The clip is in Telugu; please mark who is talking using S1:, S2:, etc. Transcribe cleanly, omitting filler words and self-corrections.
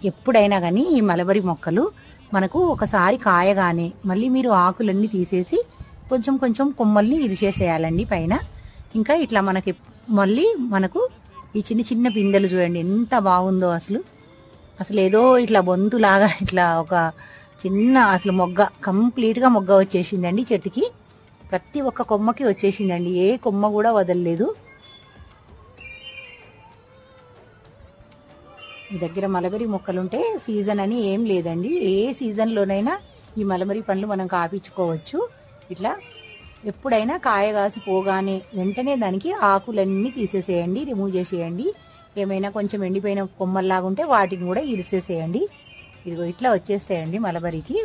S1: ఎప్పుడైనా కానీ ఈ మలబరీ మొక్కలు మనకు ఒకసారి కాయగానే మళ్ళీ మీరు ఆకులన్నీ తీసేసి కొంచెం కొంచెం కొమ్మల్ని ఇరిచేసేయాలండి పైన. ఇంకా ఇట్లా మళ్ళీ మనకు ఈ చిన్న చిన్న పిందెలు చూడండి ఎంత బాగుందో. అసలు ఏదో ఇట్లా బొంతులాగా ఇట్లా ఒక చిన్న అసలు మొగ్గ కంప్లీట్గా మొగ్గ వచ్చేసిందండి చెట్టుకి. ప్రతి ఒక్క కొమ్మకి వచ్చేసిందండి, ఏ కొమ్మ కూడా వదలలేదు. మీ దగ్గర మలబరీ మొక్కలుంటే సీజన్ అని ఏం లేదండి, ఏ సీజన్లోనైనా ఈ మలబరీ పండ్లు మనం కాపించుకోవచ్చు. ఇట్లా ఎప్పుడైనా కాయ కాసి పోగానే వెంటనే దానికి ఆకులన్నీ తీసేసేయండి, రిమూవ్ చేసేయండి. ఏమైనా కొంచెం ఎండిపోయిన కొమ్మల్లాగా ఉంటే వాటిని కూడా ఇరిసేసేయండి. ఇదిగో ఇట్లా వచ్చేస్తాయండి మలబరీకి.